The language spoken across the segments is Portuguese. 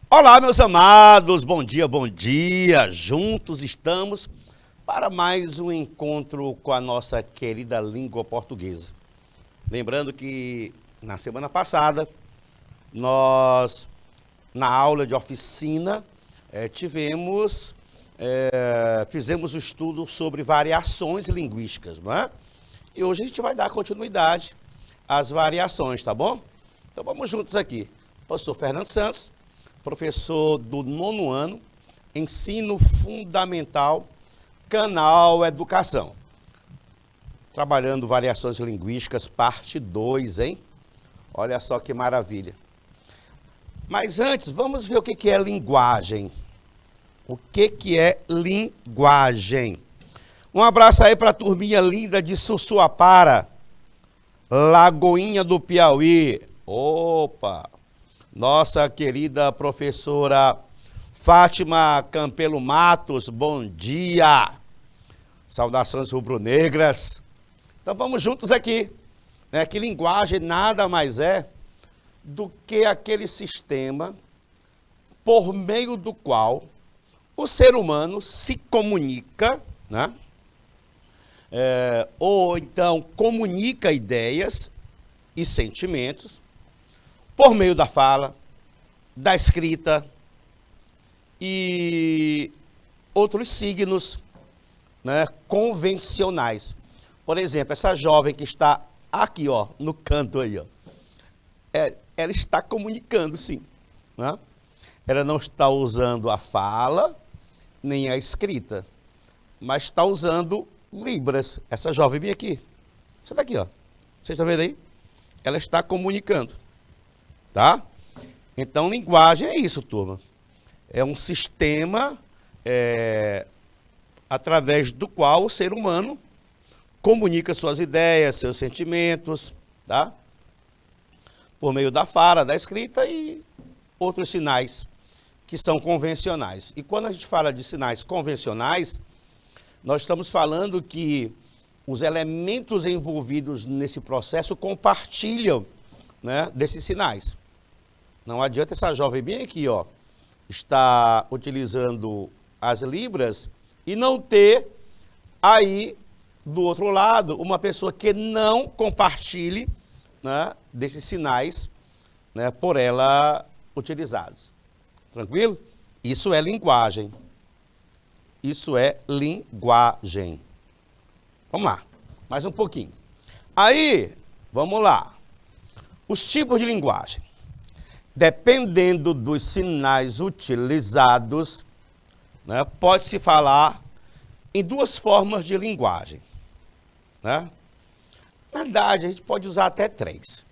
Olá, meus amados, bom dia, bom dia. Juntos estamos para mais um encontro com a nossa querida língua portuguesa. Lembrando que na semana passada, nós, na aula de oficina, fizemos o estudo sobre variações linguísticas, não é? E hoje a gente vai dar continuidade às variações, tá bom? Então vamos juntos aqui. Professor Fernando Santos, professor do 9º ano, Ensino Fundamental, Canal Educação. Trabalhando variações linguísticas, parte 2, hein? Olha só que maravilha. Mas antes, vamos ver o que é linguagem. O que é linguagem? Um abraço aí para a turminha linda de Sussuapara, Lagoinha do Piauí. Opa! Nossa querida professora Fátima Campelo Matos, bom dia! Saudações rubro-negras. Então vamos juntos aqui. Que linguagem nada mais é do que aquele sistema por meio do qual o ser humano se comunica, né? Ou então comunica ideias e sentimentos por meio da fala, da escrita e outros signos, né, convencionais. Por exemplo, essa jovem que está aqui, ó, no canto aí, ó, ela está comunicando, sim, né? Ela não está usando a fala nem a escrita, mas está usando Libras. Essa jovem bem aqui, essa daqui, ó, vocês estão vendo aí? Ela está comunicando. Tá? Então, linguagem é isso, turma. É um sistema através do qual o ser humano comunica suas ideias, seus sentimentos, tá? Por meio da fala, da escrita e outros sinais que são convencionais. E quando a gente fala de sinais convencionais, nós estamos falando que os elementos envolvidos nesse processo compartilham, né, desses sinais. Não adianta essa jovem bem aqui, ó, estar utilizando as Libras e não ter aí do outro lado uma pessoa que não compartilhe, né, desses sinais, né, por ela utilizados. Tranquilo? Isso é linguagem. Isso é linguagem. Vamos lá, mais um pouquinho. Aí, vamos lá. Os tipos de linguagem. Dependendo dos sinais utilizados, né, pode-se falar em duas formas de linguagem, né? Na verdade, a gente pode usar até três.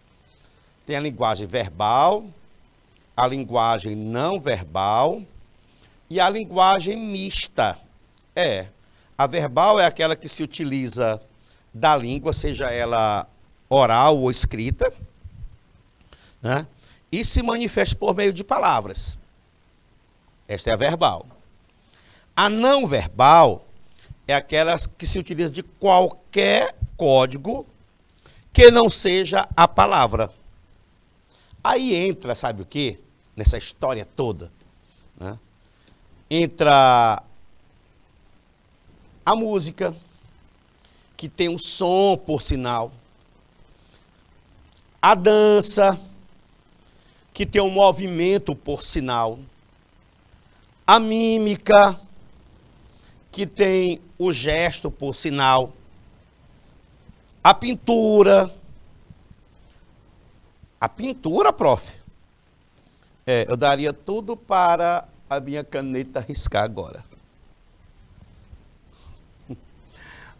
Tem a linguagem verbal, a linguagem não verbal e a linguagem mista. A verbal é aquela que se utiliza da língua, seja ela oral ou escrita, né? E se manifesta por meio de palavras. Esta é a verbal. A não verbal é aquela que se utiliza de qualquer código que não seja a palavra. Aí entra, sabe o quê? Nessa história toda, né? Entra a música, que tem um som por sinal. A dança, que tem um movimento por sinal. A mímica, que tem o gesto por sinal. A pintura. A pintura, prof. Eu daria tudo para a minha caneta riscar agora.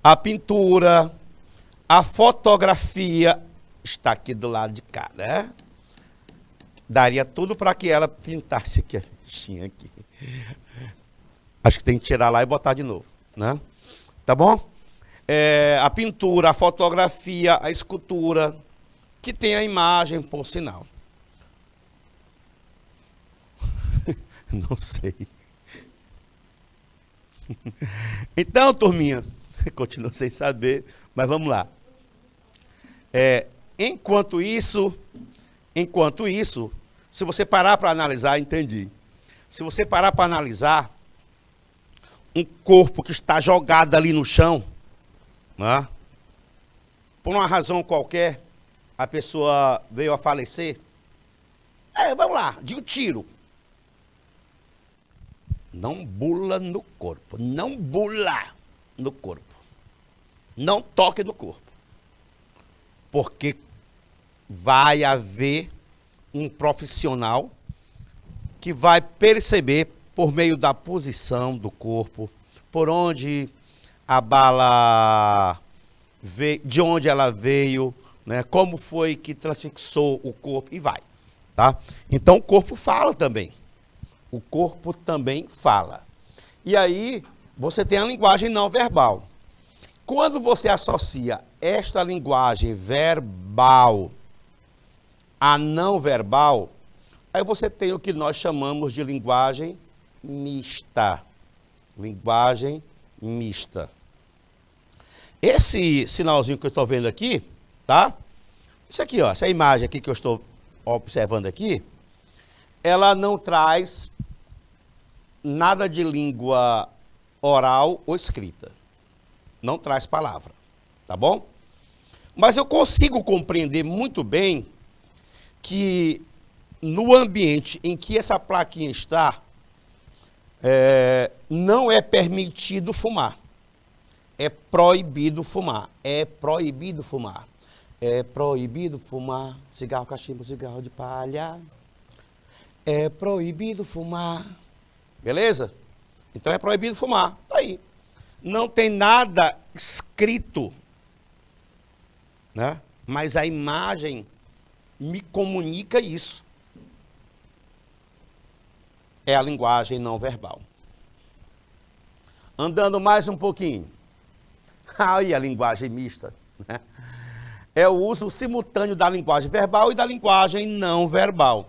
A pintura, a fotografia, está aqui do lado de cá, né? Daria tudo para que ela pintasse aqui a bichinha aqui. Acho que tem que tirar lá e botar de novo, né? Tá bom? A pintura, a fotografia, a escultura, que tem a imagem por sinal. Não sei. Então, turminha, continuo sem saber, mas vamos lá. Enquanto isso, Se você parar para analisar, entendi. Se você parar para analisar um corpo que está jogado ali no chão, né? Por uma razão qualquer, a pessoa veio a falecer. Vamos lá, de um tiro. Não bula no corpo, não bula no corpo. Não toque no corpo. Porque vai haver um profissional que vai perceber por meio da posição do corpo, por onde a bala veio, de onde ela veio, né? Como foi que transfixou o corpo e vai, tá? Então o corpo fala também. O corpo também fala. E aí você tem a linguagem não verbal. Quando você associa esta linguagem verbal a não verbal, aí você tem o que nós chamamos de linguagem mista. Linguagem mista. Esse sinalzinho que eu estou vendo aqui, tá? Isso aqui, ó, essa imagem aqui que eu estou observando aqui, ela não traz nada de língua oral ou escrita. Não traz palavra, tá bom? Mas eu consigo compreender muito bem que no ambiente em que essa plaquinha está, não é permitido fumar. É proibido fumar. É proibido fumar. É proibido fumar cigarro, cachimbo, cigarro de palha. É proibido fumar. Beleza? Então é proibido fumar. Tá aí. Não tem nada escrito, né? Mas a imagem me comunica isso. É a linguagem não verbal. Andando mais um pouquinho. Aí a linguagem mista, né? É o uso simultâneo da linguagem verbal e da linguagem não verbal,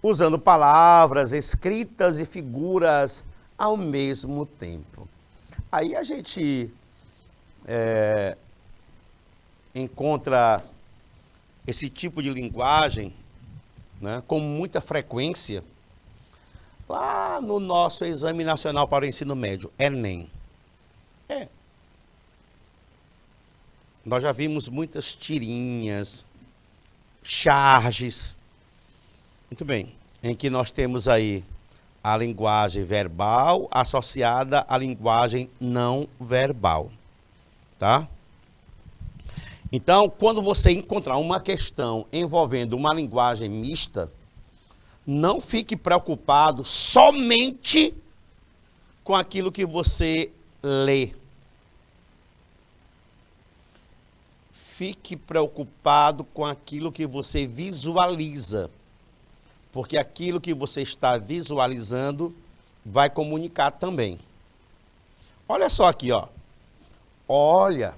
usando palavras, escritas e figuras ao mesmo tempo. Aí a gente encontra esse tipo de linguagem, né, com muita frequência lá no nosso Exame Nacional para o Ensino Médio, Enem. Nós já vimos muitas tirinhas, charges. Muito bem, em que nós temos aí a linguagem verbal associada à linguagem não verbal, tá? Então, quando você encontrar uma questão envolvendo uma linguagem mista, não fique preocupado somente com aquilo que você lê. Fique preocupado com aquilo que você visualiza, porque aquilo que você está visualizando vai comunicar também. Olha só aqui, ó. Olha,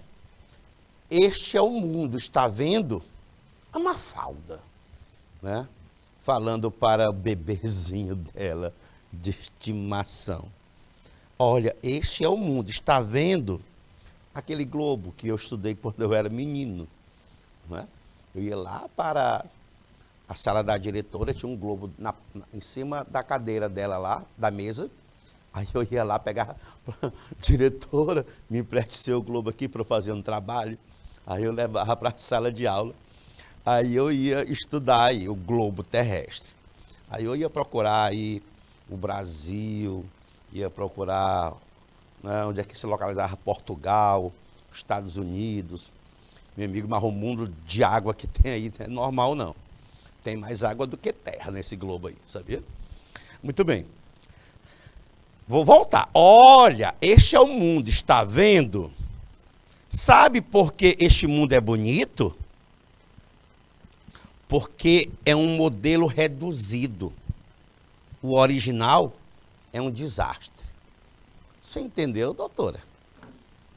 este é o mundo, está vendo? A Mafalda, né? Falando para o bebezinho dela de estimação. Olha, este é o mundo, está vendo? Aquele globo que eu estudei quando eu era menino, né? Eu ia lá para a sala da diretora, tinha um globo em cima da cadeira dela lá, da mesa. Aí eu ia lá pegar, diretora, me empreste seu globo aqui para eu fazer um trabalho. Aí eu levava para a sala de aula. Aí eu ia estudar aí o globo terrestre. Aí eu ia procurar aí o Brasil, ia procurar, né, onde é que se localizava Portugal, Estados Unidos. Meu amigo, mas o mundo de água que tem aí não é normal não. Tem mais água do que terra nesse globo aí, sabia? Muito bem. Vou voltar. Olha, este é o mundo, está vendo? Sabe por que este mundo é bonito? Porque é um modelo reduzido. O original é um desastre. Você entendeu, doutora?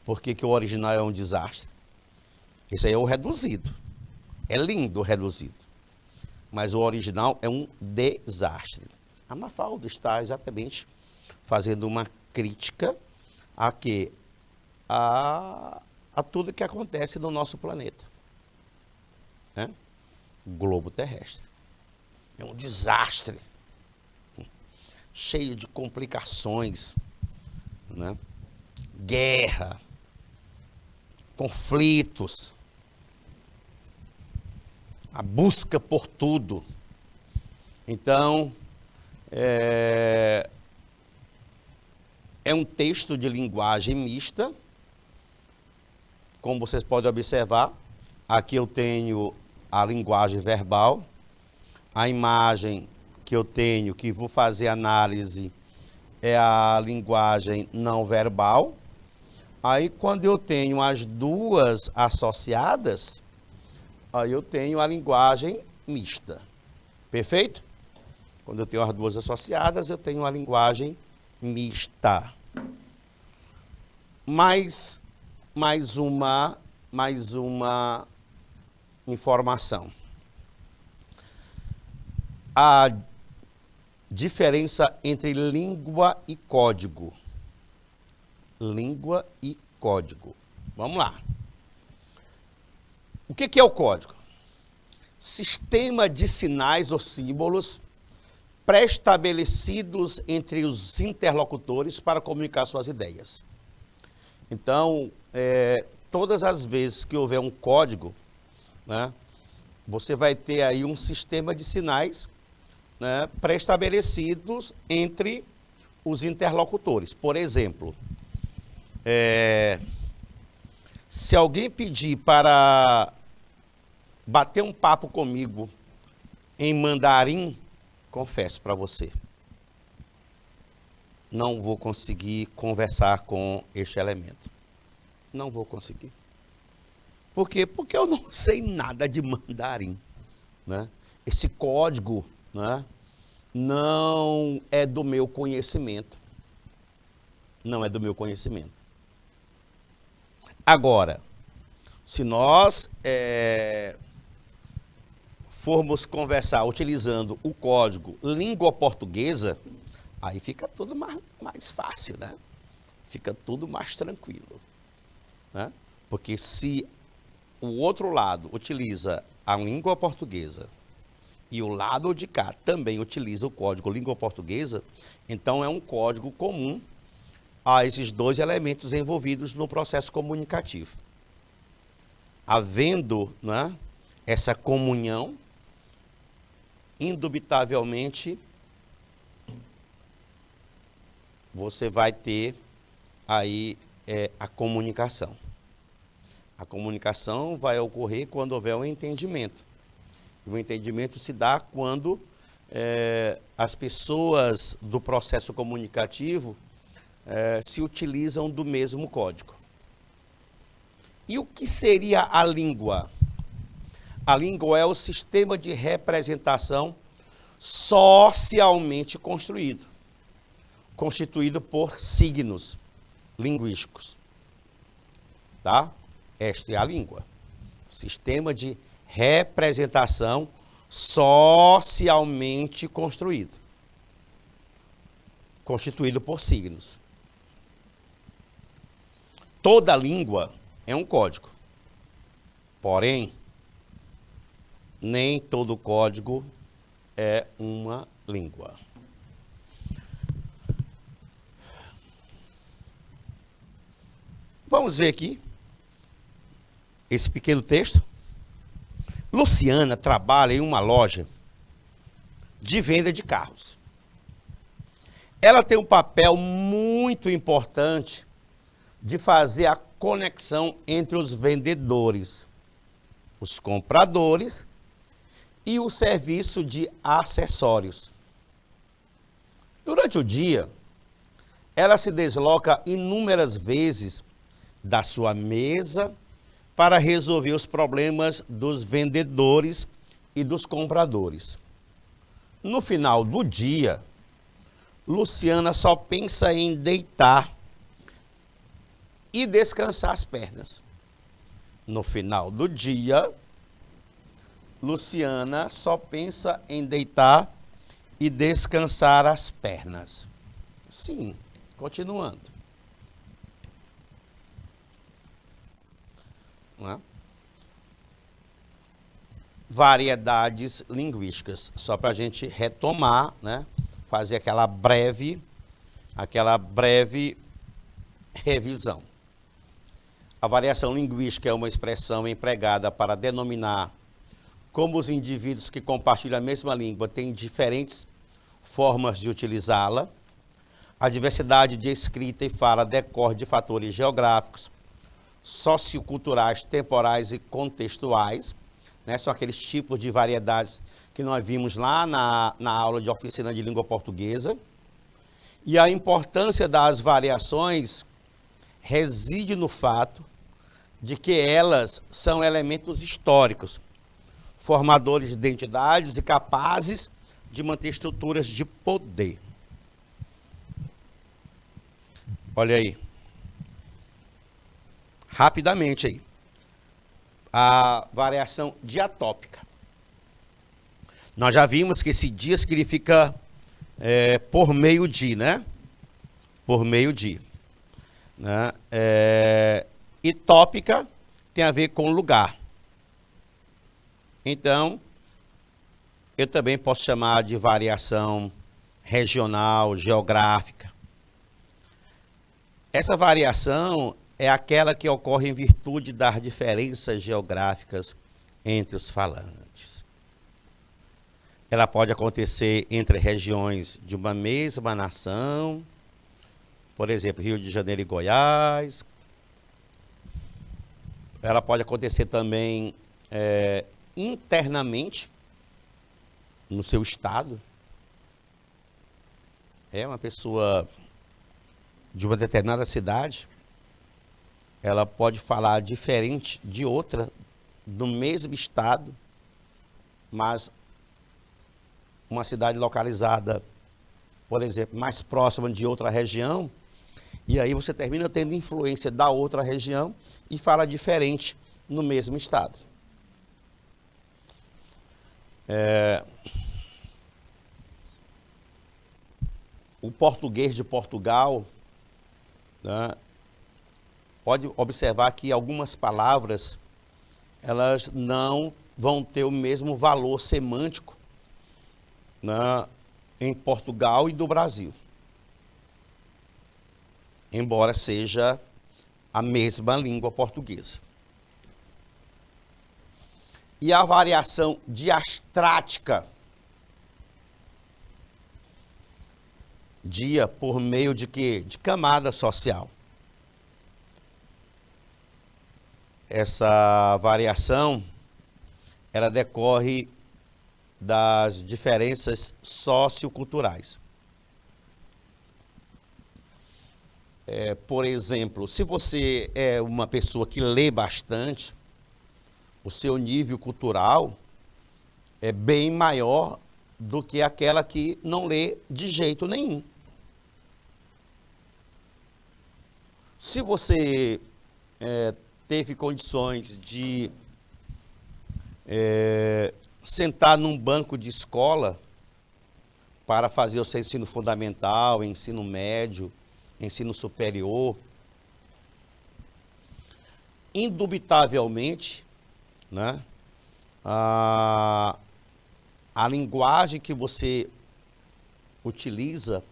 Por que o original é um desastre? Esse aí é o reduzido. É lindo o reduzido. Mas o original é um desastre. A Mafalda está exatamente fazendo uma crítica a quê? A tudo que acontece no nosso planeta, né? Globo terrestre. é um desastre, cheio de complicações, né? Guerra, conflitos, a busca por tudo. Então, é um texto de linguagem mista, como vocês podem observar. Aqui eu tenho a linguagem verbal, a imagem que eu tenho, que vou fazer análise, é a linguagem não verbal. Aí, quando eu tenho as duas associadas, aí eu tenho a linguagem mista. Perfeito? Quando eu tenho as duas associadas, eu tenho a linguagem mista. Mais uma informação. A diferença entre língua e código. Língua e código. Vamos lá. O que é o código? Sistema de sinais ou símbolos pré-estabelecidos entre os interlocutores para comunicar suas ideias. Então, todas as vezes que houver um código, né, você vai ter aí um sistema de sinais, né, pré-estabelecidos entre os interlocutores. Por exemplo, se alguém pedir para bater um papo comigo em mandarim, confesso para você, não vou conseguir conversar com este elemento. Não vou conseguir. Por quê? Porque eu não sei nada de mandarim, né? Esse código, né, não é do meu conhecimento. Não é do meu conhecimento. Agora, se nós formos conversar utilizando o código língua portuguesa, aí fica tudo mais fácil, né? Fica tudo mais tranquilo, né? Porque se o outro lado utiliza a língua portuguesa e o lado de cá também utiliza o código língua portuguesa, então é um código comum a esses dois elementos envolvidos no processo comunicativo. Havendo, né, essa comunhão, indubitavelmente, você vai ter aí a comunicação. A comunicação vai ocorrer quando houver um entendimento. O entendimento se dá quando as pessoas do processo comunicativo se utilizam do mesmo código. E o que seria a língua? A língua é o sistema de representação socialmente construído, constituído por signos linguísticos. Tá? Esta é a língua. Sistema de representação socialmente construído, constituído por signos. Toda língua é um código. Porém, nem todo código é uma língua. Vamos ver aqui esse pequeno texto. Luciana trabalha em uma loja de venda de carros. Ela tem um papel muito importante de fazer a conexão entre os vendedores, os compradores e o serviço de acessórios. Durante o dia, ela se desloca inúmeras vezes da sua mesa para resolver os problemas dos vendedores e dos compradores. No final do dia, Luciana só pensa em deitar e descansar as pernas. No final do dia, Luciana só pensa em deitar e descansar as pernas. Sim, continuando. Não é? variedades linguísticas. Só para a gente retomar, né? Fazer aquela breve revisão. A variação linguística é uma expressão empregada para denominar como os indivíduos que compartilham a mesma língua têm diferentes formas de utilizá-la. A diversidade de escrita e fala decorre de fatores geográficos, socioculturais, temporais e contextuais, né? São aqueles tipos de variedades que nós vimos lá na aula de oficina de língua portuguesa. E a importância das variações reside no fato de que elas são elementos históricos, formadores de identidades e capazes de manter estruturas de poder. Olha aí. Rapidamente aí. A variação diatópica. Nós já vimos que esse dia significa por meio de, né? Por meio de. Né? E tópica tem a ver com lugar. Então, eu também posso chamar de variação regional, geográfica. Essa variação é aquela que ocorre em virtude das diferenças geográficas entre os falantes. Ela pode acontecer entre regiões de uma mesma nação, por exemplo, Rio de Janeiro e Goiás. Ela pode acontecer também internamente, no seu estado. Uma pessoa de uma determinada cidade, ela pode falar diferente de outra do mesmo estado, mas uma cidade localizada, por exemplo, mais próxima de outra região, e aí você termina tendo influência da outra região e fala diferente no mesmo estado. O português de Portugal, né, pode observar que algumas palavras, elas não vão ter o mesmo valor semântico, né, em Portugal e do Brasil. Embora seja a mesma língua portuguesa. E a variação diastrática, dia por meio de quê? De camada social. Essa variação, ela decorre das diferenças socioculturais. Por exemplo, se você é uma pessoa que lê bastante, o seu nível cultural é bem maior do que aquela que não lê de jeito nenhum. Se você teve condições de sentar num banco de escola para fazer o seu ensino fundamental, ensino médio, ensino superior, indubitavelmente, né, a linguagem que você utiliza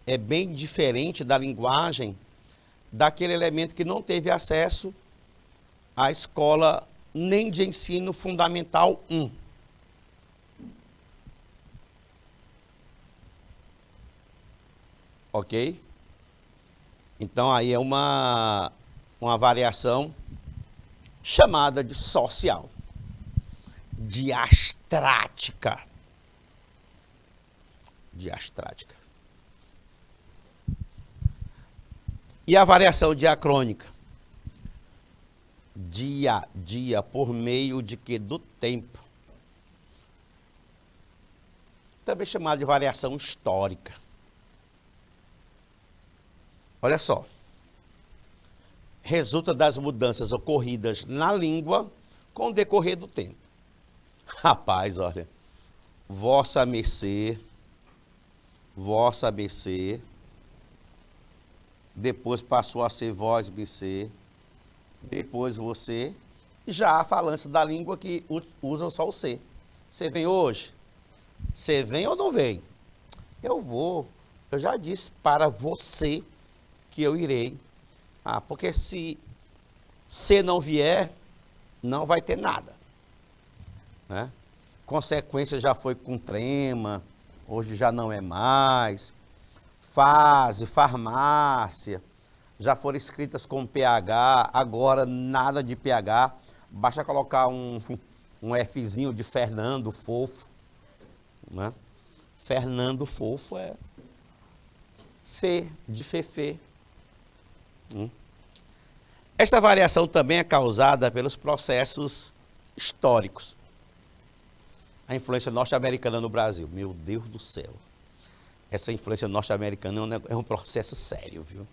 é bem diferente da linguagem daquele elemento que não teve acesso à escola nem de ensino fundamental 1. Ok? Então aí é uma variação chamada de social, diastrática. Diastrática. E a variação diacrônica? Dia, por meio de quê? Do tempo. Também chamada de variação histórica. Olha só. Resulta das mudanças ocorridas na língua com o decorrer do tempo. Rapaz, olha. Vossa mercê, depois passou a ser vós mercê, depois você, Já há falantes da língua que usam só o C. Você vem hoje? Você vem ou não vem? Eu vou. Eu já disse para você que eu irei. Ah, porque se você não vier, não vai ter nada. Né? Consequência já foi com trema, hoje já não é mais. Fase, farmácia, já foram escritas com PH, agora nada de PH. Basta colocar um Fzinho de Fernando Fofo. Né? Fernando Fofo é Fê, de Fefê. Esta variação também é causada pelos processos históricos. A influência norte-americana no Brasil. Meu Deus do céu. Essa influência norte-americana é um processo sério, viu?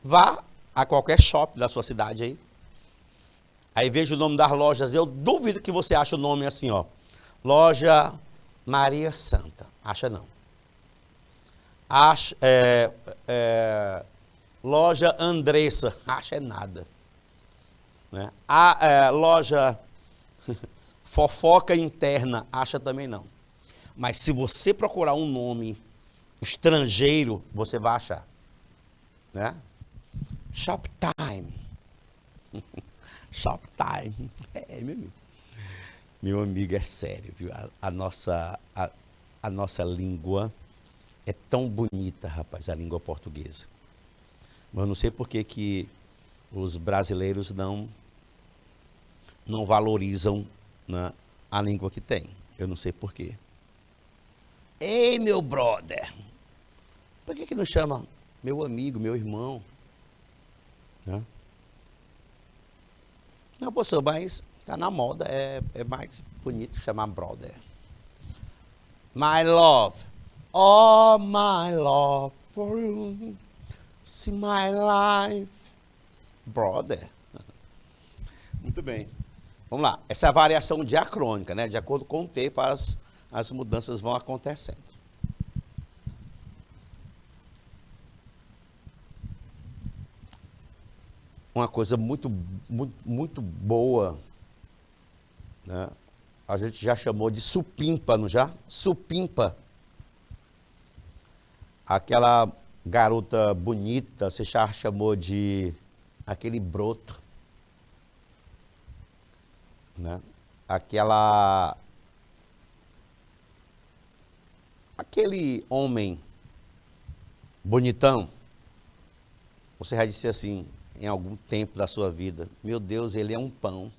Vá a qualquer shopping da sua cidade aí. Aí veja o nome das lojas. Eu duvido que você ache o nome assim, ó. Loja Maria Santa. Acha não. Acha, loja Andressa. Acha é nada. Né? Loja Fofoca Interna. Acha também não. Mas se você procurar um nome estrangeiro, você vai achar. Né? Shoptime. Shoptime. Meu amigo. Meu amigo, é sério, viu? A nossa língua é tão bonita, rapaz, a língua portuguesa. Mas eu não sei por que os brasileiros não valorizam, né, a língua que tem. Eu não sei por quê. Ei, meu brother. Por que não chama meu amigo, meu irmão? Né? Não, professor, mas tá na moda, é mais bonito chamar brother. My love, oh my love for you, see my life, brother. Muito bem. Vamos lá, essa é a variação diacrônica, né? De acordo com o tempo, as mudanças vão acontecendo. Uma coisa muito boa, né? A gente já chamou de supimpa, não já? Supimpa. Aquela garota bonita, você já chamou de aquele broto. Né? Aquele homem bonitão, você já disse assim, em algum tempo da sua vida, meu Deus, ele é um pão.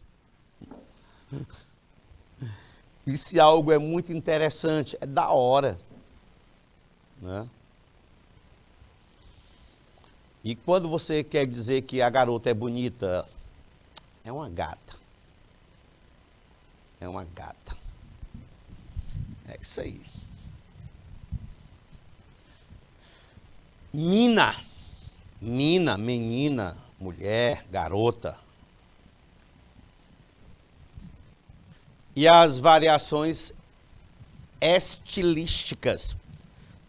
E se algo é muito interessante, é da hora. Né? E quando você quer dizer que a garota é bonita, é uma gata. É uma gata. É isso aí. Mina, menina, mulher, garota. E as variações estilísticas,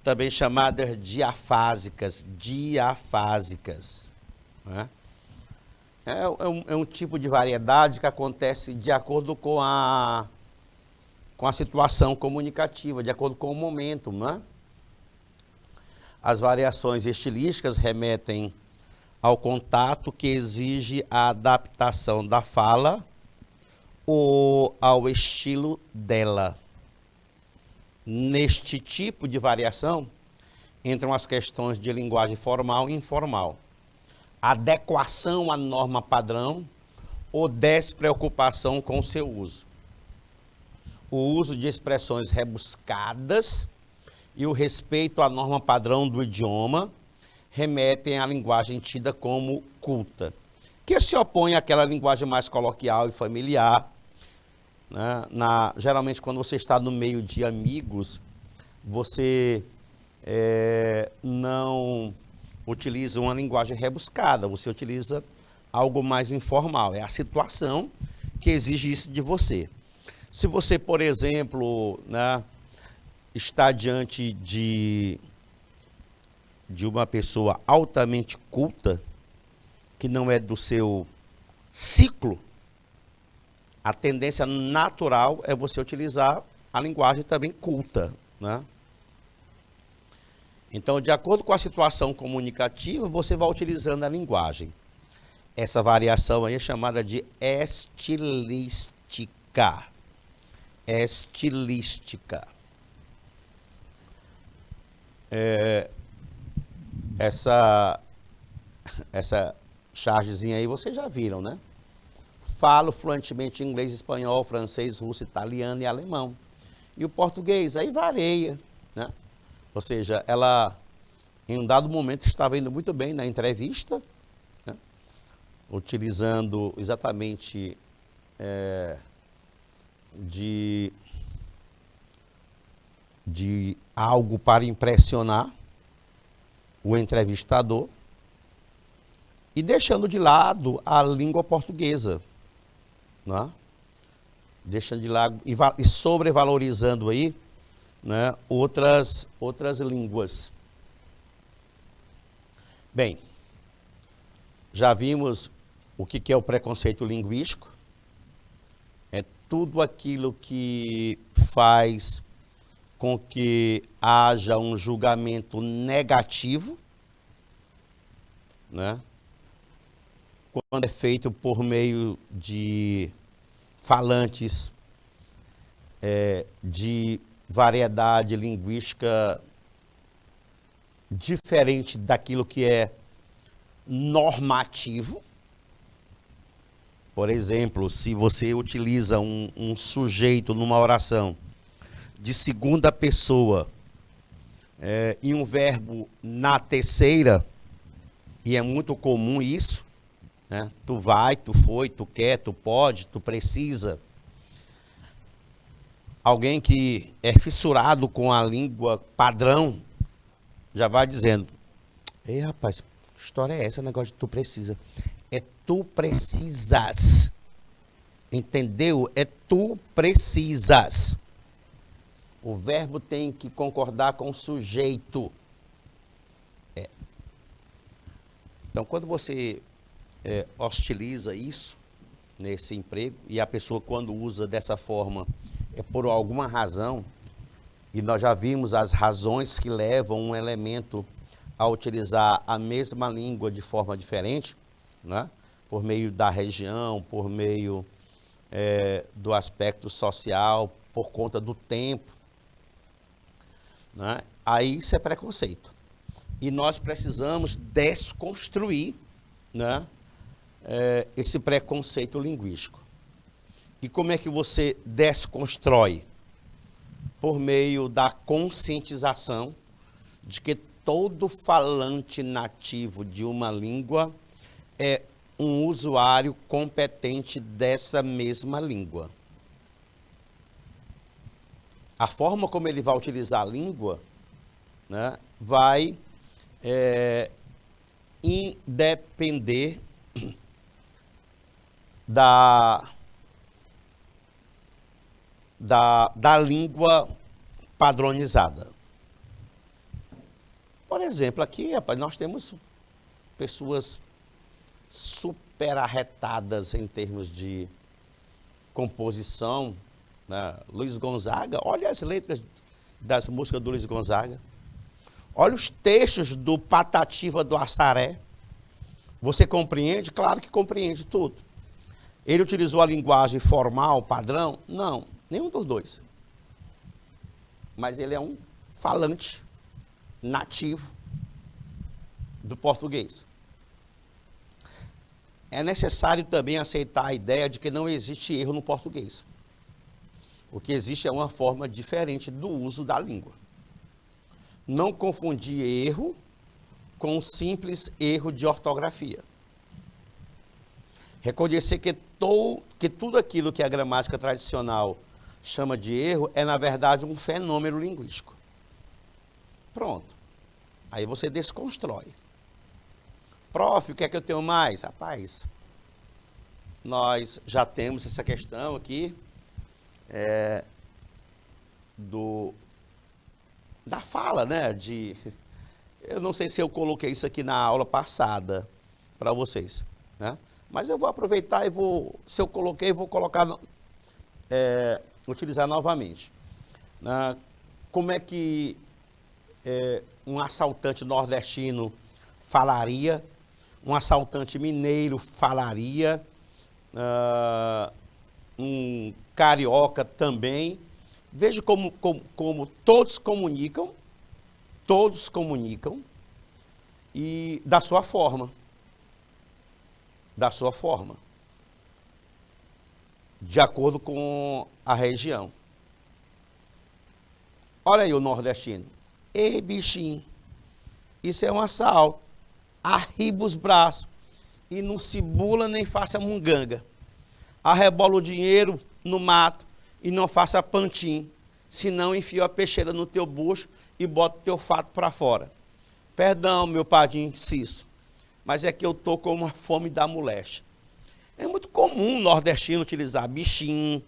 também chamadas diafásicas. Né? É um tipo de variedade que acontece de acordo com a situação comunicativa, de acordo com o momento. Né? As variações estilísticas remetem ao contato que exige a adaptação da fala ou ao estilo dela. Neste tipo de variação, entram as questões de linguagem formal e informal, adequação à norma padrão ou despreocupação com o seu uso. O uso de expressões rebuscadas e o respeito à norma padrão do idioma remetem à linguagem tida como culta, que se opõe àquela linguagem mais coloquial e familiar. Né? Geralmente, quando você está no meio de amigos, você não utiliza uma linguagem rebuscada, você utiliza algo mais informal. É a situação que exige isso de você. Se você, por exemplo, né, está diante de uma pessoa altamente culta, que não é do seu ciclo, a tendência natural é você utilizar a linguagem também culta, né? Então, de acordo com a situação comunicativa, você vai utilizando a linguagem. Essa variação aí é chamada de estilística. Estilística. Essa chargezinha aí vocês já viram, né? Falo fluentemente inglês, espanhol, francês, russo, italiano e alemão. E o português aí varia, né? Ou seja, ela em um dado momento estava indo muito bem na entrevista, né? Utilizando exatamente de algo para impressionar o entrevistador e deixando de lado a língua portuguesa, né? Deixando de lado e sobrevalorizando aí, né, outras línguas. Bem, já vimos o que é o preconceito linguístico. É tudo aquilo que faz com que haja um julgamento negativo, né? Quando é feito por meio de falantes de variedade linguística diferente daquilo que é normativo. Por exemplo, se você utiliza um sujeito numa oração de segunda pessoa e um verbo na terceira, e é muito comum isso, né? Tu vai, tu foi, tu quer, tu pode, tu precisa. Alguém que é fissurado com a língua padrão já vai dizendo: ei, rapaz, que história é essa, negócio de tu precisa? É tu precisas. Entendeu? É tu precisas. O verbo tem que concordar com o sujeito. Então, quando você hostiliza isso nesse emprego, e a pessoa quando usa dessa forma é por alguma razão, e nós já vimos as razões que levam um elemento a utilizar a mesma língua de forma diferente, né? Por meio da região, por meio do aspecto social, por conta do tempo, né? Aí isso é preconceito. E nós precisamos desconstruir, né, esse preconceito linguístico. E como é que você desconstrói? Por meio da conscientização de que todo falante nativo de uma língua é um usuário competente dessa mesma língua. A forma como ele vai utilizar a língua, né, vai independer da língua padronizada. Por exemplo, aqui, rapaz, nós temos pessoas super arretadas em termos de composição, né? Luiz Gonzaga, olha as letras das músicas do Luiz Gonzaga. Olha os textos do Patativa do Assaré. Você compreende? Claro que compreende tudo. Ele utilizou a linguagem formal, padrão? Não, nenhum dos dois. Mas ele é um falante nativo do português. É necessário também aceitar a ideia de que não existe erro no português. O que existe é uma forma diferente do uso da língua. Não confundir erro com um simples erro de ortografia. Reconhecer que tudo aquilo que a gramática tradicional chama de erro é, na verdade, um fenômeno linguístico. Pronto. Aí você desconstrói. Prof, o que é que eu tenho mais? Rapaz, nós já temos essa questão aqui da fala, né? Eu não sei se eu coloquei isso aqui na aula passada para vocês, né? Mas eu vou aproveitar e se eu coloquei, vou colocar utilizar novamente. Como é que um assaltante nordestino falaria, um assaltante mineiro falaria, um carioca também. Veja como todos comunicam e da sua forma. De acordo com a região. Olha aí o nordestino. Ei, bichinho, isso é um assalto. Arriba os braços e não se bula nem faça munganga. Arrebola o dinheiro no mato e não faça pantim, senão enfia a peixeira no teu bucho e bota o teu fato para fora. Perdão, meu padrinho Cício, mas é que eu tô com uma fome da moléstia. É muito comum o nordestino utilizar bichinho,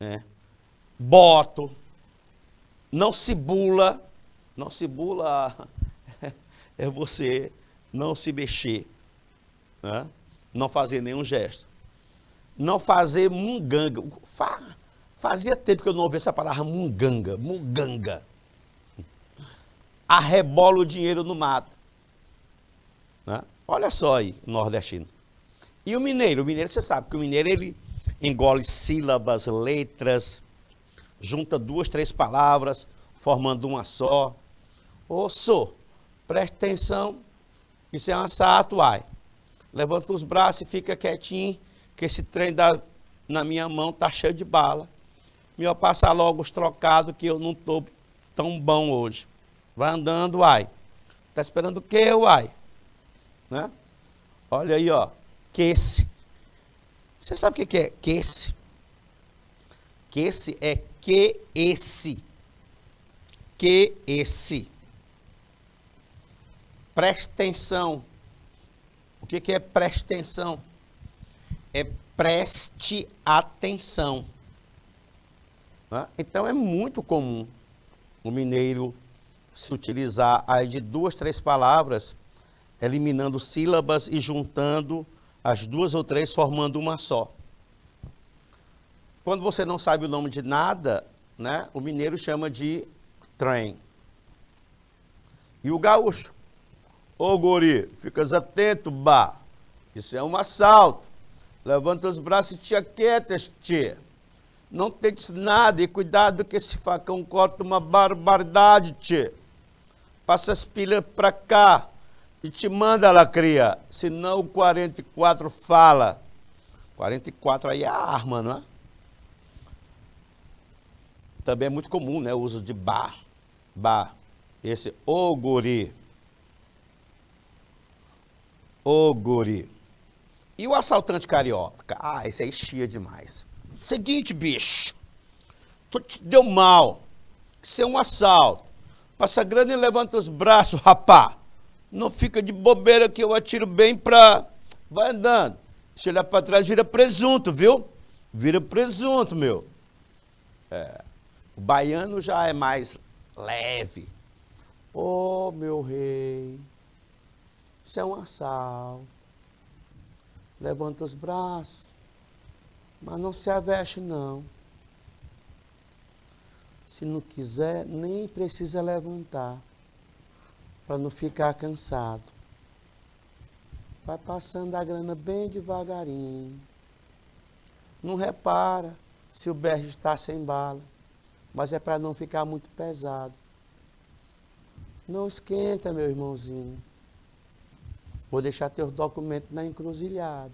né? Boto, não se bula é você não se mexer, né? Não fazer nenhum gesto. Não fazer munganga. Fazia tempo que eu não ouvi essa palavra munganga. Arrebola o dinheiro no mato. Né? Olha só aí, o nordestino. E o mineiro? O mineiro, você sabe que o mineiro, ele engole sílabas, letras, junta 2, 3 palavras, formando uma só. Ô, sô, preste atenção, isso é um assalto, uai. Levanta os braços e fica quietinho, que esse trem na minha mão tá cheio de bala. Me passar logo os trocados, que eu não tô tão bom hoje. Vai andando, uai. Tá esperando o quê, uai? Né? Olha aí, ó. Quesse. Você sabe o que é quesse? Quesse é que-esse. Que-esse. Preste atenção. O que é preste atenção? É preste atenção. Né? Então é muito comum o mineiro se utilizar aí de 2, 3 palavras, eliminando sílabas e juntando as 2 ou 3 formando uma só. Quando você não sabe o nome de nada, né, o mineiro chama de trem. E o gaúcho? Ô guri, ficas atento, bah. Isso é um assalto. Levanta os braços e te aquietas, tia. Não tentes nada e cuidado que esse facão corta uma barbaridade, tia. Passa as pilhas pra cá e te manda, lacria. Senão o 44 fala. 44 aí é a arma, não é? Também é muito comum, né? O uso de bar. Esse, ô guri. Ô guri. E o assaltante carioca? Ah, esse aí chia demais. Seguinte, bicho. Tu te deu mal. Isso é um assalto. Passa grana e levanta os braços, rapá. Não fica de bobeira que eu atiro bem pra... Vai andando. Se olhar pra trás, vira presunto, viu? Vira presunto, meu. O baiano já é mais leve. Ô, meu rei. Isso é um assalto. Levanta os braços. Mas não se aveste, não. Se não quiser, nem precisa levantar. Para não ficar cansado. Vai passando a grana bem devagarinho. Não repara se o berro está sem bala. Mas é para não ficar muito pesado. Não esquenta, meu irmãozinho. Vou deixar teus documentos na encruzilhada.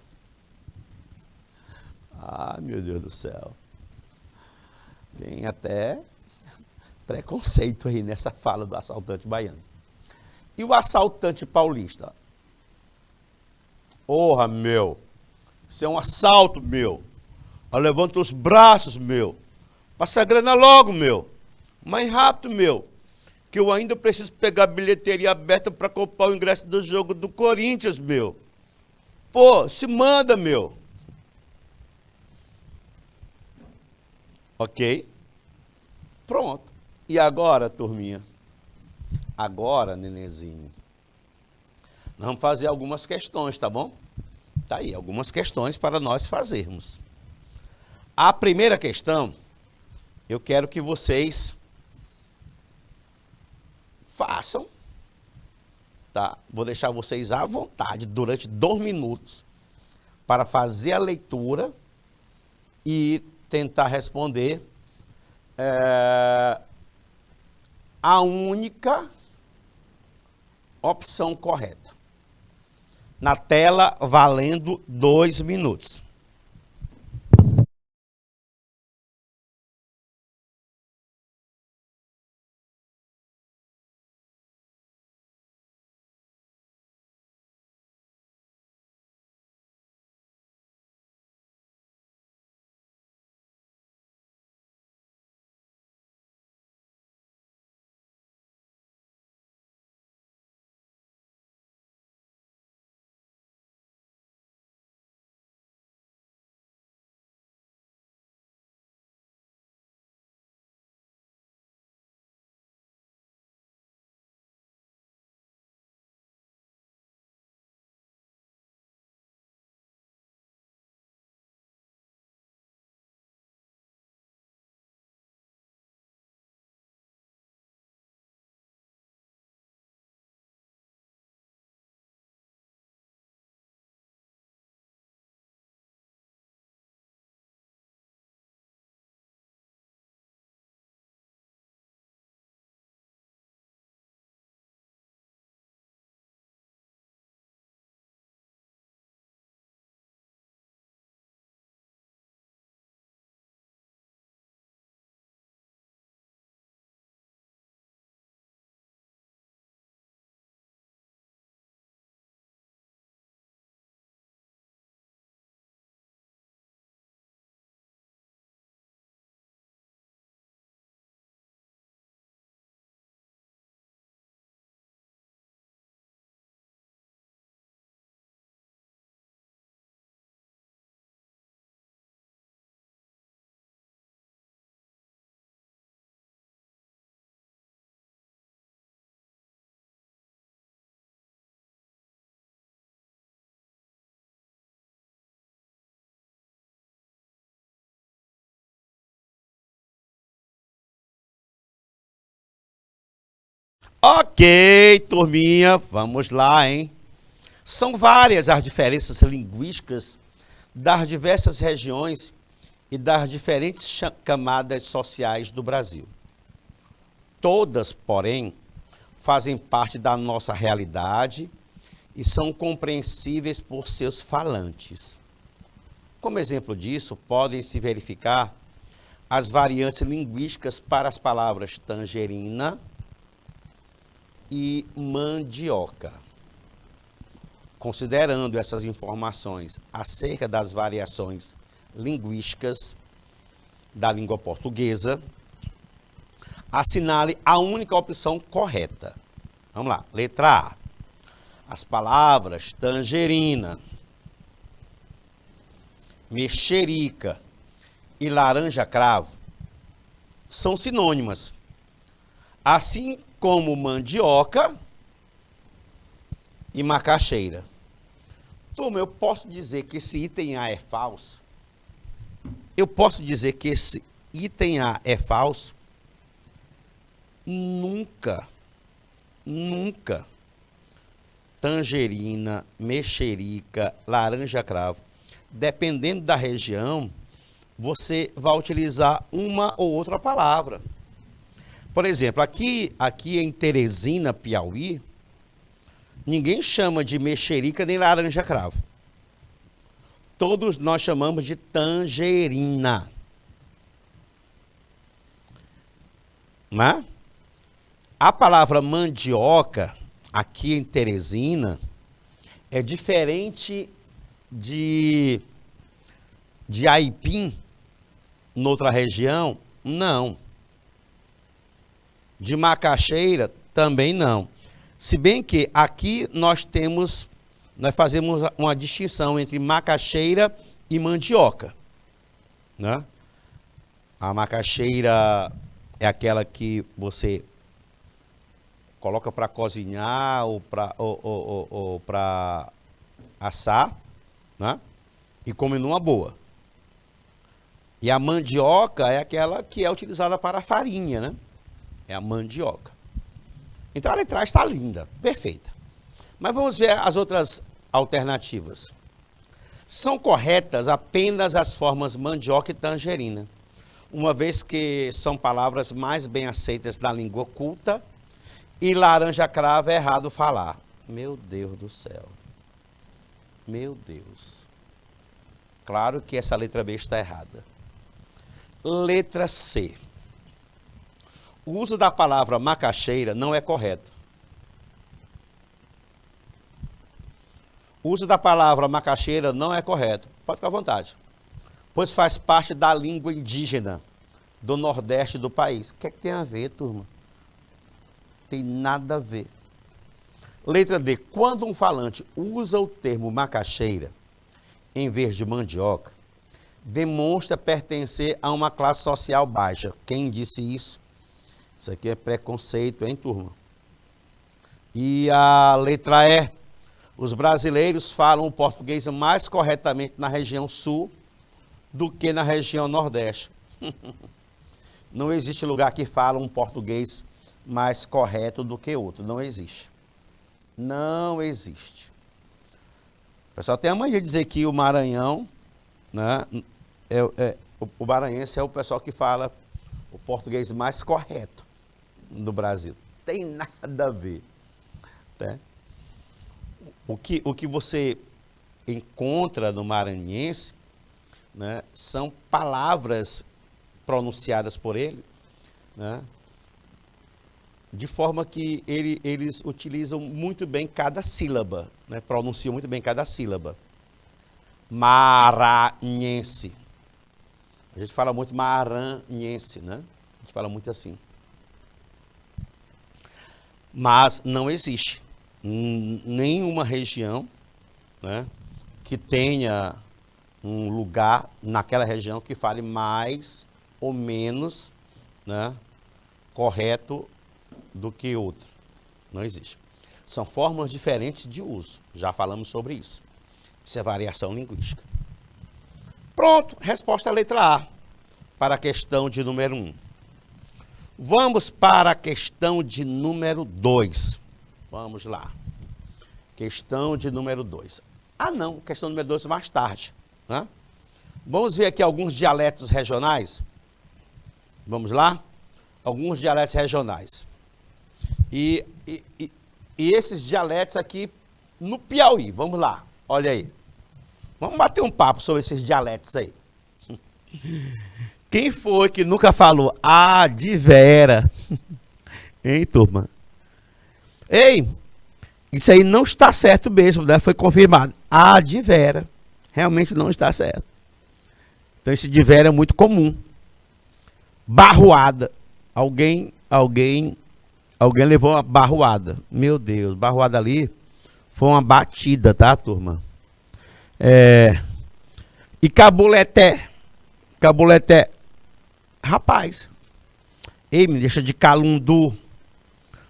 Ah, meu Deus do céu. Tem até preconceito aí nessa fala do assaltante baiano. E o assaltante paulista? Porra, meu. Isso é um assalto, meu. Levanta os braços, meu. Passa a grana logo, meu. Mais rápido, meu. Que eu ainda preciso pegar a bilheteria aberta para comprar o ingresso do jogo do Corinthians, meu. Pô, se manda, meu. Ok? Pronto. E agora, turminha? Agora, nenenzinho, nós vamos fazer algumas questões, tá bom? Tá aí, algumas questões para nós fazermos. A primeira questão, eu quero que vocês façam, tá? Vou deixar vocês à vontade durante 2 minutos para fazer a leitura e tentar responder a única opção correta. Na tela, valendo 2 minutos. Ok, turminha, vamos lá, hein? São várias as diferenças linguísticas das diversas regiões e das diferentes camadas sociais do Brasil. Todas, porém, fazem parte da nossa realidade e são compreensíveis por seus falantes. Como exemplo disso, podem se verificar as variantes linguísticas para as palavras tangerina e mandioca. Considerando essas informações acerca das variações linguísticas da língua portuguesa, assinale a única opção correta. Vamos lá, letra A. As palavras tangerina, mexerica e laranja-cravo são sinônimas, assim como mandioca e macaxeira. Turma, eu posso dizer que esse item A é falso? Eu posso dizer que esse item A é falso? Nunca, nunca. Tangerina, mexerica, laranja-cravo, dependendo da região, você vai utilizar uma ou outra palavra. Por exemplo, aqui em Teresina, Piauí, ninguém chama de mexerica nem laranja-cravo. Todos nós chamamos de tangerina. Né? A palavra mandioca, aqui em Teresina, é diferente de aipim, noutra região? Não. De macaxeira? Também não. Se bem que aqui nós fazemos uma distinção entre macaxeira e mandioca, né? A macaxeira é aquela que você coloca para cozinhar ou para assar, né? E come numa boa. E a mandioca é aquela que é utilizada para a farinha, né? É a mandioca. Então a letra A está linda, perfeita. Mas vamos ver as outras alternativas. São corretas apenas as formas mandioca e tangerina, uma vez que são palavras mais bem aceitas na língua culta, e laranja cravo é errado falar. Meu Deus do céu. Meu Deus. Claro que essa letra B está errada. Letra C. O uso da palavra macaxeira não é correto. O uso da palavra macaxeira não é correto. Pode ficar à vontade. Pois faz parte da língua indígena do Nordeste do país. O que é que tem a ver, turma? Tem nada a ver. Letra D. Quando um falante usa o termo macaxeira em vez de mandioca, demonstra pertencer a uma classe social baixa. Quem disse isso? Isso aqui é preconceito, hein, turma? E a letra E. Os brasileiros falam o português mais corretamente na região sul do que na região nordeste. Não existe lugar que fala um português mais correto do que outro. Não existe. Não existe. O pessoal tem a mania de dizer que o Maranhão, né, o maranhense é o pessoal que fala o português mais correto no Brasil. Tem nada a ver. Né? O que você encontra no maranhense, né, são palavras pronunciadas por ele, né, de forma que eles utilizam muito bem cada sílaba, né, pronunciam muito bem cada sílaba. Maranhense. A gente fala muito maranhense, né? A gente fala muito assim. Mas não existe nenhuma região, né, que tenha um lugar naquela região que fale mais ou menos, né, correto do que outro. Não existe. São formas diferentes de uso. Já falamos sobre isso. Isso é variação linguística. Pronto, resposta à letra A para a questão de número 1. Vamos para a questão de número 2. Vamos lá. Questão de número 2. Ah, não, questão número 2 mais tarde. Né? Vamos ver aqui alguns dialetos regionais. Vamos lá? Alguns dialetos regionais. E esses dialetos aqui no Piauí. Vamos lá, olha aí. Vamos bater um papo sobre esses dialetos aí. Quem foi que nunca falou de vera? Hein, turma? Ei, isso aí não está certo mesmo, né? Foi confirmado. De vera. Realmente não está certo. Então esse de vera é muito comum. Barroada. Alguém levou uma barroada. Meu Deus, barroada ali foi uma batida, tá, turma? E cabuleté. Cabuleté. Rapaz, ei, me deixa de calundu.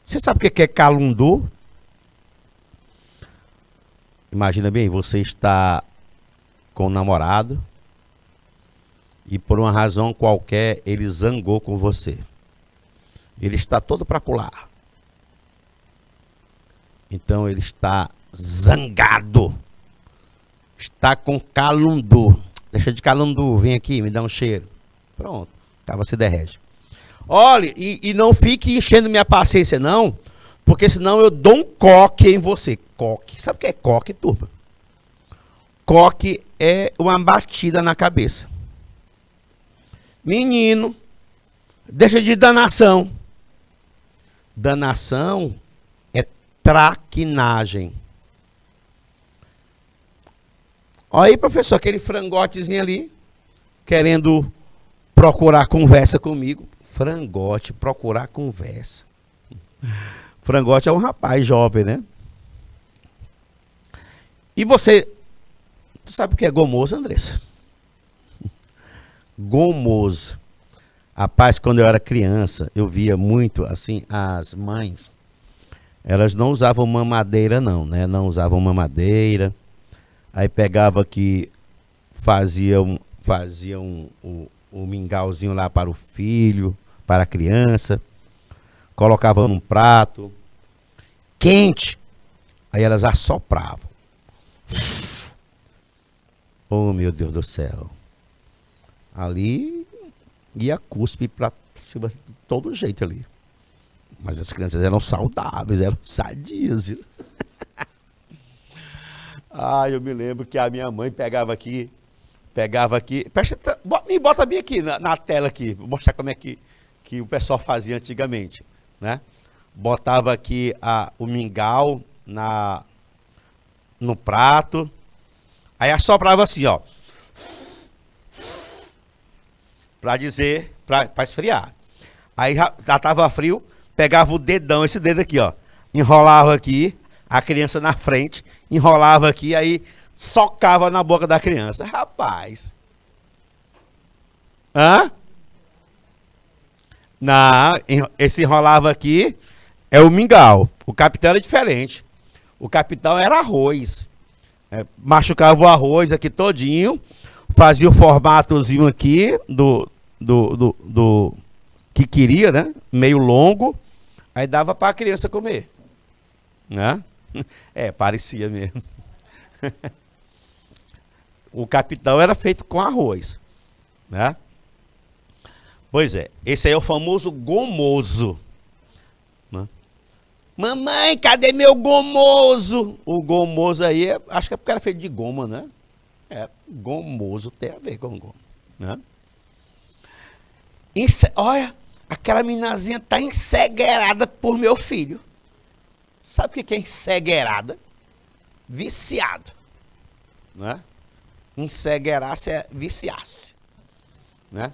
Você sabe o que é calundu? Imagina bem, você está com um namorado e por uma razão qualquer ele zangou com você. Ele está todo para colar. Então ele está zangado. Está com calundu. Deixa de calundu, vem aqui, me dá um cheiro. Pronto, acaba se derrete. Olha, e não fique enchendo minha paciência não, porque senão eu dou um coque em você. Coque, sabe o que é coque, turma? Coque é uma batida na cabeça. Menino, deixa de danação. Danação é traquinagem. Olha aí, professor, aquele frangotezinho ali, querendo procurar conversa comigo. Frangote, procurar conversa. Frangote é um rapaz jovem, né? E você sabe o que é gomoso, Andressa? Gomoso. Rapaz, quando eu era criança, eu via muito, assim, as mães, elas não usavam mamadeira não, né? Não usavam mamadeira. Aí pegava que faziam o mingauzinho lá para o filho, para a criança, colocava num prato quente, aí elas assopravam. Oh, meu Deus do céu. Ali ia cuspe para cima de todo jeito ali. Mas as crianças eram saudáveis, eram sadias. Viu? Ah, eu me lembro que a minha mãe pegava aqui, presta atenção, me bota bem aqui na tela aqui, vou mostrar como é que o pessoal fazia antigamente, né? Botava aqui o mingau no prato, aí assoprava assim, ó, para dizer, para esfriar. Aí já tava frio, pegava o dedão, esse dedo aqui, ó, enrolava aqui, a criança na frente, enrolava aqui, aí socava na boca da criança. Rapaz. Hã? Esse enrolava aqui é o mingau. O capitão era diferente. O capitão era arroz. Machucava o arroz aqui todinho, fazia o formatozinho aqui do que queria, né? Meio longo, aí dava para a criança comer. Né? Parecia mesmo. O capitão era feito com arroz, né? Pois é, esse aí é o famoso gomoso, né? Mamãe, cadê meu gomoso? O gomoso aí, acho que é porque era feito de goma, né? Gomoso tem a ver com goma, né? Olha, aquela meninazinha tá encegueirada por meu filho. Sabe o que é encegueirada? Viciado, né? Encegueirasse é viciasse, né?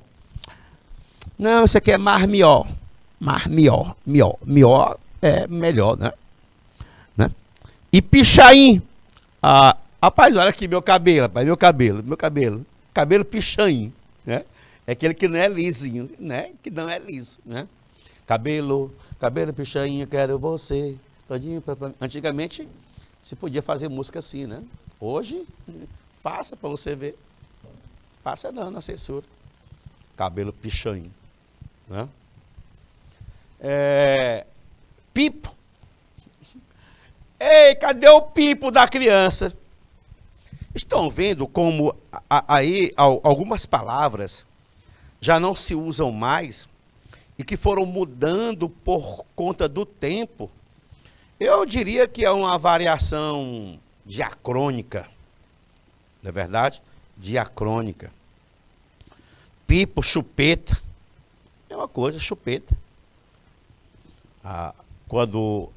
Não, isso aqui é marmió. Marmió, mió é melhor, né? E pichain. Rapaz, olha aqui meu cabelo, rapaz, meu cabelo. Cabelo pichain, né? É aquele que não é lisinho, né? Que não é liso, né? Cabelo pichain, eu quero você. Todinho, antigamente se podia fazer música assim, né? Hoje, faça para você ver. Passa não na censura. Cabelo pichain, né? Pipo. Ei, cadê o pipo da criança? Estão vendo como aí algumas palavras já não se usam mais e que foram mudando por conta do tempo? Eu diria que é uma variação diacrônica, não é verdade? Diacrônica. Pipo, chupeta, é uma coisa, chupeta. Quando,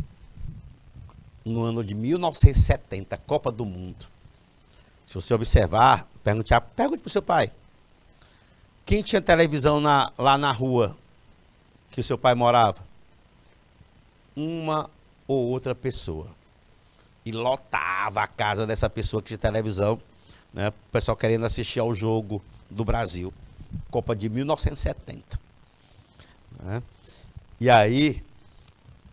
no ano de 1970, Copa do Mundo, se você observar, pergunte para o seu pai, quem tinha televisão lá na rua que o seu pai morava? Uma ou outra pessoa. E lotava a casa dessa pessoa que tinha televisão, né? O pessoal querendo assistir ao jogo do Brasil. Copa de 1970. Né? E aí,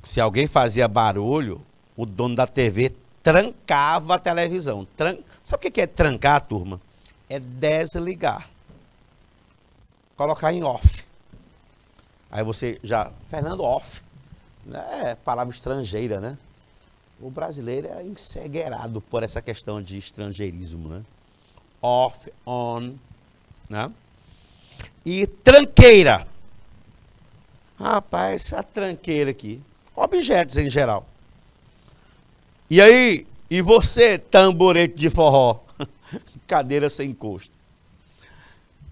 se alguém fazia barulho, o dono da TV trancava a televisão. Sabe o que é trancar, turma? É desligar. Colocar em off. Aí você já... Fernando, off. É palavra estrangeira, né? O brasileiro é encegueirado por essa questão de estrangeirismo, né? Off, on, né? E tranqueira. Rapaz, a tranqueira aqui. Objetos em geral. E aí, e você, tamborete de forró? Cadeira sem encosto.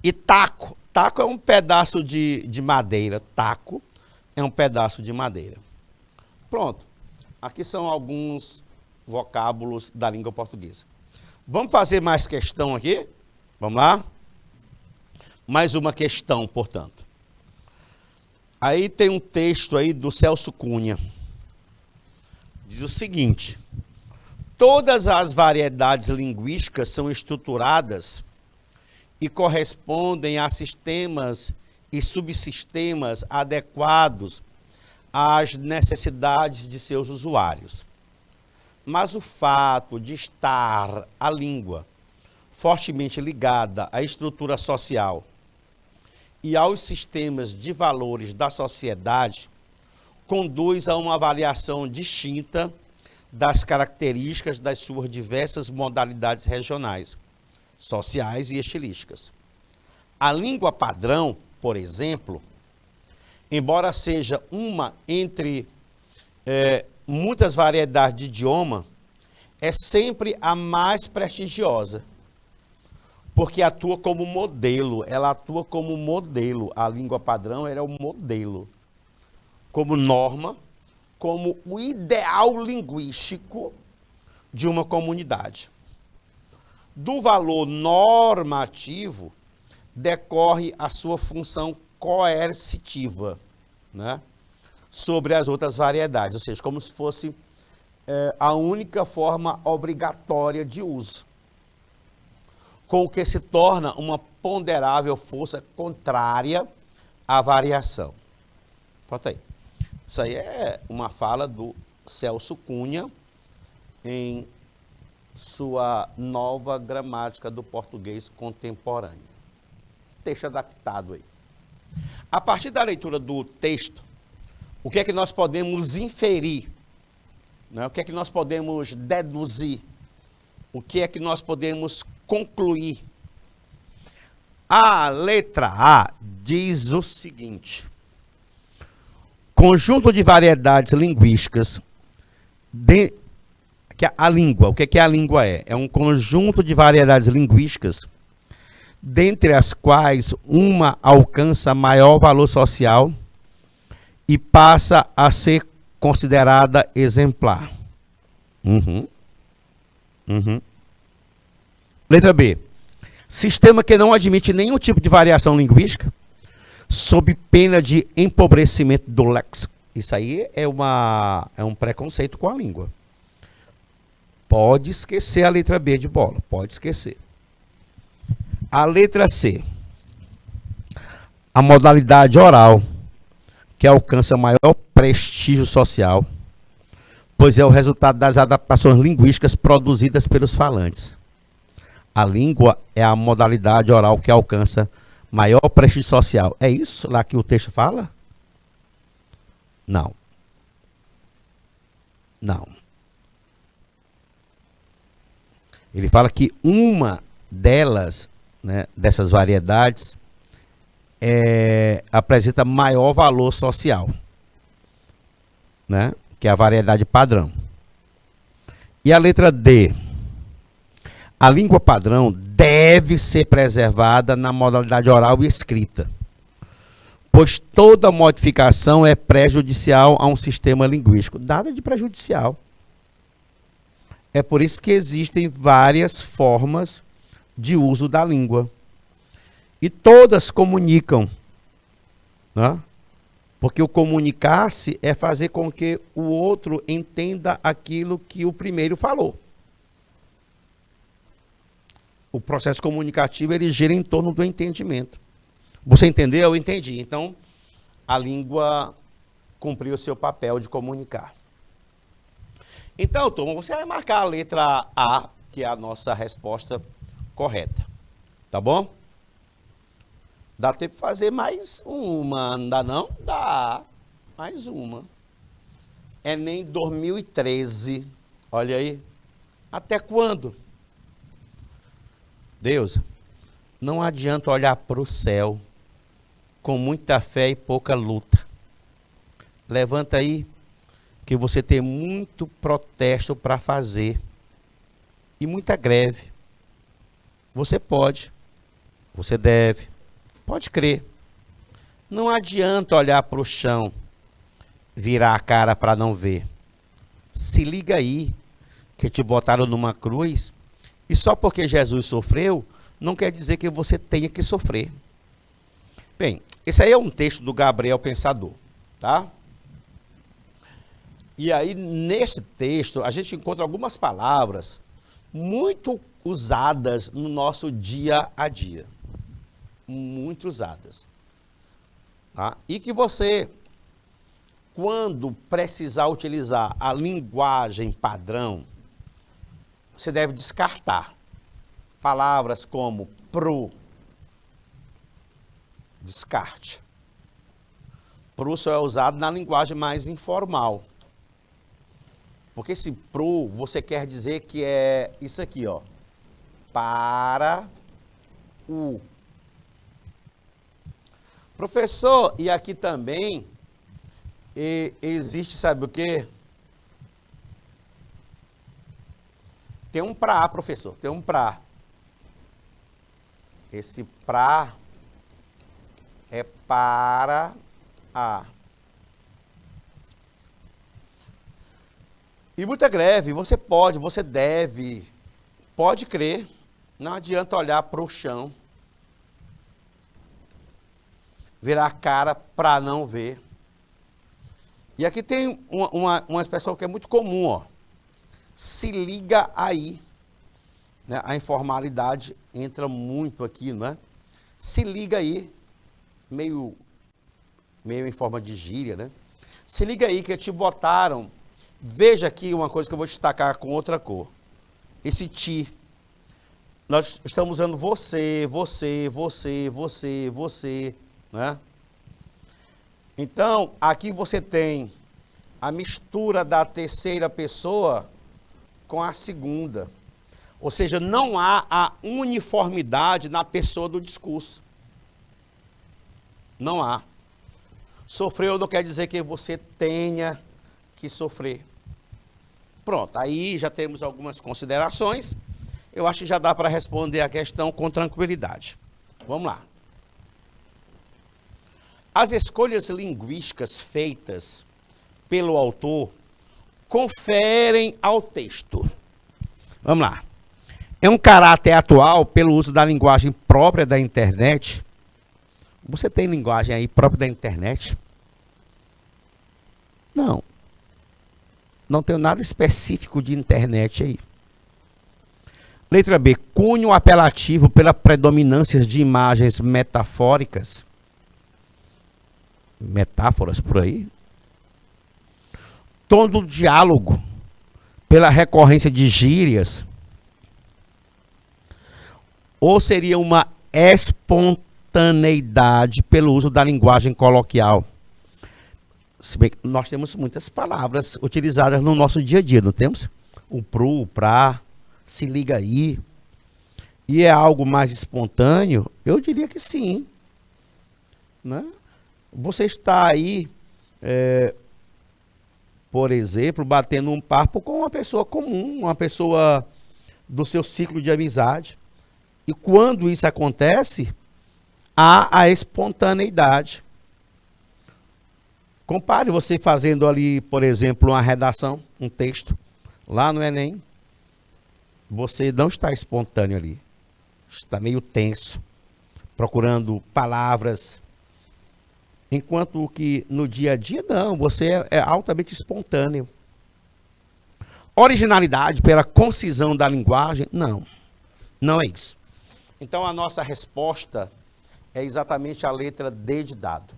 E taco. Taco é um pedaço de madeira. Taco é um pedaço de madeira. Pronto. Aqui são alguns vocábulos da língua portuguesa. Vamos fazer mais questão aqui? Vamos lá? Mais uma questão, portanto. Aí tem um texto aí do Celso Cunha. Diz o seguinte: todas as variedades linguísticas são estruturadas e correspondem a sistemas e subsistemas adequados às necessidades de seus usuários. Mas o fato de estar a língua fortemente ligada à estrutura social e aos sistemas de valores da sociedade conduz a uma avaliação distinta das características das suas diversas modalidades regionais, sociais e estilísticas. A língua padrão, por exemplo, embora seja uma entre muitas variedades de idioma, é sempre a mais prestigiosa, porque atua como modelo, ela atua como modelo, a língua padrão era o modelo, como norma, como o ideal linguístico de uma comunidade. Do valor normativo decorre a sua função coercitiva, né, sobre as outras variedades, ou seja, como se fosse a única forma obrigatória de uso, com o que se torna uma ponderável força contrária à variação. Bota aí. Isso aí é uma fala do Celso Cunha em sua nova gramática do português contemporâneo. Texto adaptado aí. A partir da leitura do texto, o que é que nós podemos inferir? Né? O que é que nós podemos deduzir? O que é que nós podemos concluir? A letra A diz o seguinte: conjunto de variedades linguísticas a língua. O que a língua é? É um conjunto de variedades linguísticas, dentre as quais uma alcança maior valor social e passa a ser considerada exemplar. Letra B. Sistema que não admite nenhum tipo de variação linguística, sob pena de empobrecimento do léxico. Isso aí é um preconceito com a língua. Pode esquecer a letra B de bola, pode esquecer. A letra C. A modalidade oral, que alcança maior prestígio social, pois é o resultado das adaptações linguísticas produzidas pelos falantes. A língua é a modalidade oral que alcança maior prestígio social. É isso lá que o texto fala? Não. Não. Ele fala que uma delas, né, dessas variedades, apresenta maior valor social, né, que é a variedade padrão. E a letra D. A língua padrão deve ser preservada na modalidade oral e escrita, pois toda modificação é prejudicial a um sistema linguístico. Nada de prejudicial. É por isso que existem várias formas de uso da língua. E todas comunicam, né? Porque o comunicar-se é fazer com que o outro entenda aquilo que o primeiro falou. O processo comunicativo, ele gira em torno do entendimento. Você entendeu? Eu entendi. Então, a língua cumpriu o seu papel de comunicar. Então, turma, você vai marcar a letra A, que é a nossa resposta correta. Tá bom? Dá tempo de fazer mais uma, não dá não? Dá. Mais uma. Enem 2013. Olha aí. Até quando? Deus, não adianta olhar para o céu com muita fé e pouca luta. Levanta aí, que você tem muito protesto para fazer e muita greve. Você pode, você deve, pode crer. Não adianta olhar para o chão, virar a cara para não ver. Se liga aí, que te botaram numa cruz, e só porque Jesus sofreu, não quer dizer que você tenha que sofrer. Bem, esse aí é um texto do Gabriel Pensador, tá? E aí, nesse texto, a gente encontra algumas palavras muito usadas no nosso dia a dia. Muito usadas. Tá? E que você, quando precisar utilizar a linguagem padrão, você deve descartar palavras como pro, Descarte. Pro só é usado na linguagem mais informal. Porque esse pro, você quer dizer que é isso aqui, ó. Para o. Professor, e aqui também existe, sabe o quê? Tem um pra, professor, tem um pra. Esse pra é para a. E muita greve, você pode, você deve, pode crer, não adianta olhar para o chão, virar a cara para não ver. E aqui tem uma expressão que é muito comum, ó. Se liga aí. Né? A informalidade entra muito aqui, não é? Se liga aí, meio em forma de gíria, né? Se liga aí que te botaram. Veja aqui uma coisa que eu vou destacar com outra cor. Esse ti. Nós estamos usando você, né? Então, aqui você tem a mistura da terceira pessoa com a segunda. Ou seja, não há a uniformidade na pessoa do discurso. Não há. Sofreu não quer dizer que você tenha que sofrer. Pronto, aí já temos algumas considerações. Eu acho que já dá para responder a questão com tranquilidade. Vamos lá. As escolhas linguísticas feitas pelo autor conferem ao texto. Vamos lá. É um caráter atual pelo uso da linguagem própria da internet. Você tem linguagem aí própria da internet? Não. Não tenho nada específico de internet aí. Letra B. Cunho apelativo pela predominância de imagens metafóricas. Metáforas por aí. Tom do diálogo pela recorrência de gírias. Ou seria uma espontaneidade pelo uso da linguagem coloquial. Se bem que nós temos muitas palavras utilizadas no nosso dia a dia, não temos? O pro, o pra, se liga aí. E é algo mais espontâneo? Eu diria que sim. Né? Você está aí, por exemplo, batendo um papo com uma pessoa comum, uma pessoa do seu ciclo de amizade. E quando isso acontece, há a espontaneidade. Compare você fazendo ali, por exemplo, uma redação, um texto, lá no Enem. Você não está espontâneo ali. Está meio tenso, procurando palavras. Enquanto que no dia a dia, não, você é altamente espontâneo. Originalidade pela concisão da linguagem, não. Não é isso. Então a nossa resposta é exatamente a letra D de dado.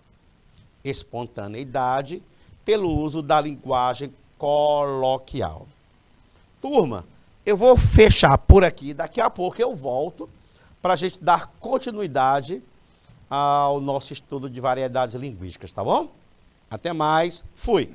Espontaneidade pelo uso da linguagem coloquial. Turma, eu vou fechar por aqui, daqui a pouco eu volto para a gente dar continuidade ao nosso estudo de variedades linguísticas, tá bom? Até mais, fui!